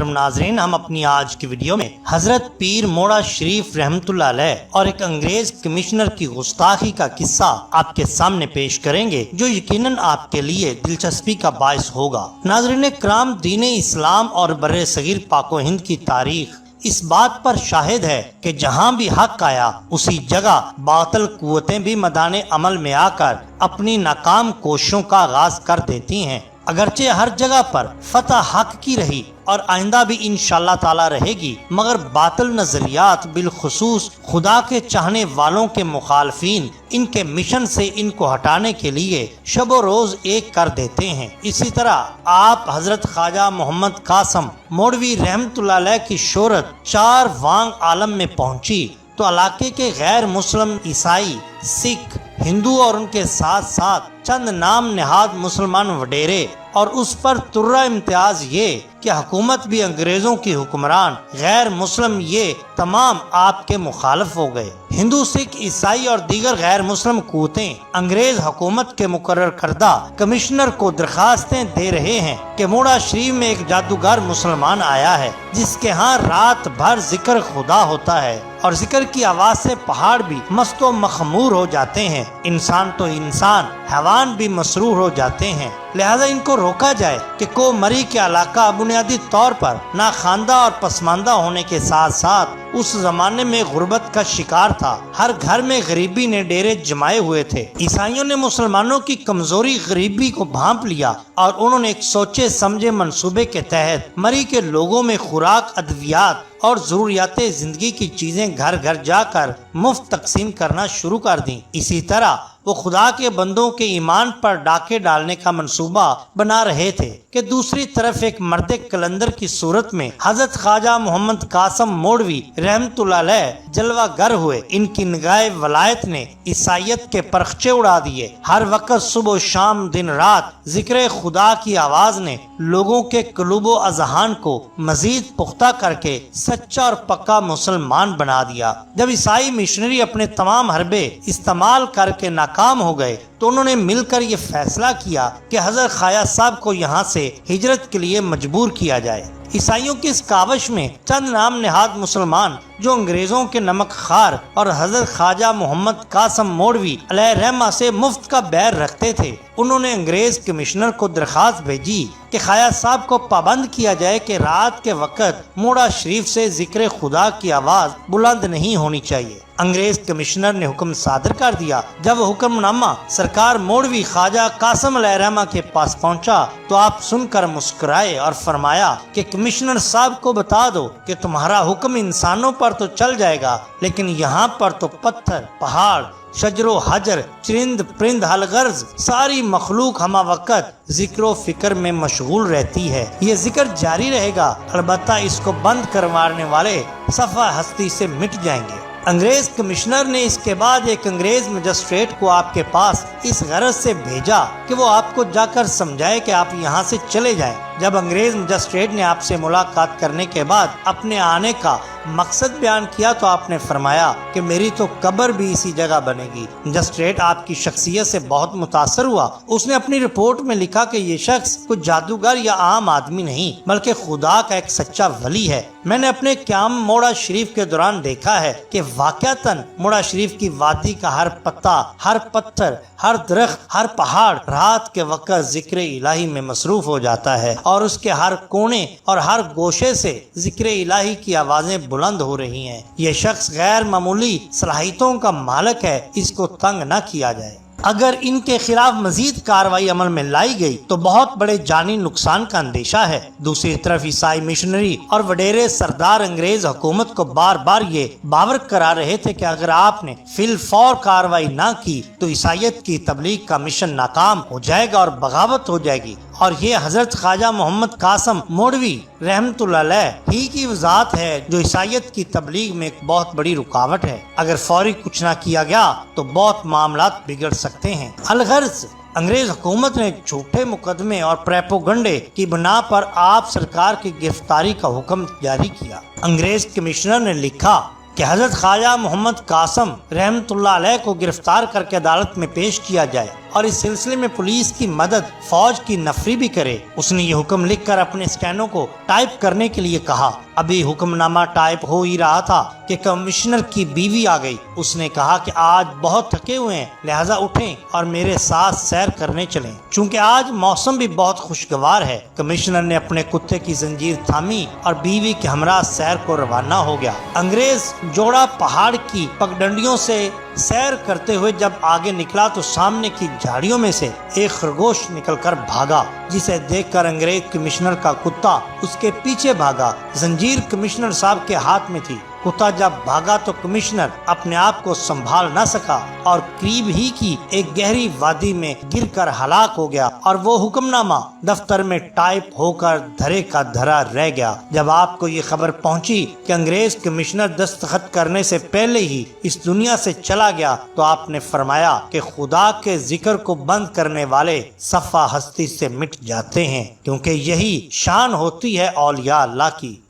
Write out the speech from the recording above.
ناظرین، ہم اپنی آج کی ویڈیو میں حضرت پیر موڑا شریف رحمت اللہ علیہ اور ایک انگریز کمشنر کی گستاخی کا قصہ آپ کے سامنے پیش کریں گے، جو یقیناً آپ کے لیے دلچسپی کا باعث ہوگا۔ ناظرین کرام، دین اسلام اور بر صغیر پاک و ہند کی تاریخ اس بات پر شاہد ہے کہ جہاں بھی حق آیا اسی جگہ باطل قوتیں بھی میدان عمل میں آ کر اپنی ناکام کوششوں کا آغاز کر دیتی ہیں۔ اگرچہ ہر جگہ پر فتح حق کی رہی اور آئندہ بھی انشاءاللہ تعالی رہے گی، مگر باطل نظریات بالخصوص خدا کے چاہنے والوں کے مخالفین ان کے مشن سے ان کو ہٹانے کے لیے شب و روز ایک کر دیتے ہیں۔ اسی طرح آپ حضرت خواجہ محمد قاسم مولوی رحمت اللہ علیہ کی شہرت چار وانگ عالم میں پہنچی تو علاقے کے غیر مسلم عیسائی، سکھ، ہندو اور ان کے ساتھ ساتھ چند نام نہاد مسلمان وڈیرے اور اس پر ترہ امتیاز یہ کہ حکومت بھی انگریزوں کی حکمران، غیر مسلم یہ تمام آپ کے مخالف ہو گئے۔ ہندو، سکھ، عیسائی اور دیگر غیر مسلم قوتیں انگریز حکومت کے مقرر کردہ کمشنر کو درخواستیں دے رہے ہیں کہ موڑا شریف میں ایک جادوگر مسلمان آیا ہے جس کے ہاں رات بھر ذکر خدا ہوتا ہے اور ذکر کی آواز سے پہاڑ بھی مست و مخمور ہو جاتے ہیں، انسان تو انسان، حیوان بھی مسرور ہو جاتے ہیں۔ لہذا ان کو روکا جائے کہ کو مری کے علاقہ بنیادی طور پر ناخواندہ اور پسماندہ ہونے کے ساتھ ساتھ اس زمانے میں غربت کا شکار تھا۔ ہر گھر میں غریبی نے ڈیرے جمائے ہوئے تھے۔ عیسائیوں نے مسلمانوں کی کمزوری غریبی کو بھانپ لیا اور انہوں نے ایک سوچے سمجھے منصوبے کے تحت مری کے لوگوں میں خوراک، ادویات اور ضروریات زندگی کی چیزیں گھر گھر جا کر مفت تقسیم کرنا شروع کر دیں۔ اسی طرح وہ خدا کے بندوں کے ایمان پر ڈاکے ڈالنے کا منصوبہ بنا رہے تھے کہ دوسری طرف ایک مرد کلندر کی صورت میں حضرت خواجہ محمد قاسم مولوی رحمت اللہ علیہ جلوہ گر ہوئے۔ ان کی نگاہ ولایت نے عیسائیت کے پرخچے اڑا دیے۔ ہر وقت صبح و شام، دن رات ذکر خدا کی آواز نے لوگوں کے قلوب و اذہان کو مزید پختہ کر کے سچا اور پکا مسلمان بنا دیا۔ جب عیسائی مشنری اپنے تمام حربے استعمال کر کے ناکام ہو گئے تو انہوں نے مل کر یہ فیصلہ کیا کہ حضرت خواجہ صاحب کو یہاں سے ہجرت کے لیے مجبور کیا جائے۔ عیسائیوں کی اس کاوش میں چند نام نہاد مسلمان جو انگریزوں کے نمک خار اور حضرت خواجہ محمد قاسم مولوی علیہ رحمہ سے مفت کا بیر رکھتے تھے، انہوں نے انگریز کمشنر کو درخواست بھیجی کہ خواجہ صاحب کو پابند کیا جائے کہ رات کے وقت موڑا شریف سے ذکر خدا کی آواز بلند نہیں ہونی چاہیے۔ انگریز کمشنر نے حکم صادر کر دیا۔ جب حکم نامہ سرکار مولوی خواجہ قاسم علیہ رحمہ کے پاس پہنچا تو آپ سن کر مسکرائے اور فرمایا کہ کمشنر صاحب کو بتا دو کہ تمہارا حکم انسانوں پر تو چل جائے گا، لیکن یہاں پر تو پتھر، پہاڑ، شجر و حجر، چرند پرند، الغرض ساری مخلوق ہمہ وقت ذکر و فکر میں مشغول رہتی ہے۔ یہ ذکر جاری رہے گا، البتہ اس کو بند کروانے والے صفحہ ہستی سے مٹ جائیں گے۔ انگریز کمشنر نے اس کے بعد ایک انگریز مجسٹریٹ کو آپ کے پاس اس غرض سے بھیجا کہ وہ آپ کو جا کر سمجھائے کہ آپ یہاں سے چلے جائیں۔ جب انگریز مجسٹریٹ نے آپ سے ملاقات کرنے کے بعد اپنے آنے کا مقصد بیان کیا تو آپ نے فرمایا کہ میری تو قبر بھی اسی جگہ بنے گی۔ مجسٹریٹ آپ کی شخصیت سے بہت متاثر ہوا۔ اس نے اپنی رپورٹ میں لکھا کہ یہ شخص کوئی جادوگر یا عام آدمی نہیں بلکہ خدا کا ایک سچا ولی ہے۔ میں نے اپنے قیام موڑا شریف کے دوران دیکھا ہے کہ واقعتاً موڑا شریف کی وادی کا ہر پتا، ہر پتھر، ہر درخت، ہر پہاڑ رات کے وقت ذکر الہی میں مصروف ہو جاتا ہے اور اس کے ہر کونے اور ہر گوشے سے ذکر الہی کی آوازیں بلند ہو رہی ہیں۔ یہ شخص غیر معمولی صلاحیتوں کا مالک ہے، اس کو تنگ نہ کیا جائے۔ اگر ان کے خلاف مزید کارروائی عمل میں لائی گئی تو بہت بڑے جانی نقصان کا اندیشہ ہے۔ دوسری طرف عیسائی مشنری اور وڈیرے سردار انگریز حکومت کو بار بار یہ باور کرا رہے تھے کہ اگر آپ نے فی الفور کارروائی نہ کی تو عیسائیت کی تبلیغ کا مشن ناکام ہو جائے گا اور بغاوت ہو جائے گی، اور یہ حضرت خواجہ محمد قاسم مولوی رحمت اللہ علیہ ہی کی وضاحت ہے جو عیسائیت کی تبلیغ میں ایک بہت بڑی رکاوٹ ہے۔ اگر فوری کچھ نہ کیا گیا تو بہت معاملات بگڑ سکتے ہیں۔ الغرض انگریز حکومت نے جھوٹے مقدمے اور پریپوگنڈے کی بنا پر آپ سرکار کی گرفتاری کا حکم جاری کیا۔ انگریز کمشنر نے لکھا کہ حضرت خواجہ محمد قاسم رحمت اللہ علیہ کو گرفتار کر کے عدالت میں پیش کیا جائے۔ اور اس سلسلے میں پولیس کی مدد فوج کی نفری بھی کرے۔ اس نے یہ حکم لکھ کر اپنے اسٹینو کو ٹائپ کرنے کے لیے کہا۔ ابھی حکم نامہ ٹائپ ہو ہی رہا تھا کہ کمشنر کی بیوی آ گئی۔ اس نے کہا کہ آج بہت تھکے ہوئے ہیں، لہذا اٹھیں اور میرے ساتھ سیر کرنے چلیں، چونکہ آج موسم بھی بہت خوشگوار ہے۔ کمشنر نے اپنے کتے کی زنجیر تھامی اور بیوی کے ہمراہ سیر کو روانہ ہو گیا۔ انگریز جوڑا پہاڑ کی پگڈنڈیوں سے سیر کرتے ہوئے جب آگے نکلا تو سامنے کی جھاڑیوں میں سے ایک خرگوش نکل کر بھاگا، جسے دیکھ کر انگریز کمشنر کا کتا اس کے پیچھے بھاگا۔ زنجیر کمشنر صاحب کے ہاتھ میں تھی۔ کتا جب بھاگا تو کمشنر اپنے آپ کو سنبھال نہ سکا اور قریب ہی کی ایک گہری وادی میں گر کر ہلاک ہو گیا، اور وہ حکم نامہ دفتر میں ٹائپ ہو کر دھرے کا دھرا رہ گیا۔ جب آپ کو یہ خبر پہنچی کہ انگریز کمشنر دستخط کرنے سے پہلے ہی اس دنیا سے چلا گیا تو آپ نے فرمایا کہ خدا کے ذکر کو بند کرنے والے صفحہ ہستی سے مٹ جاتے ہیں، کیونکہ یہی شان ہوتی ہے اولیاء اللہ کی۔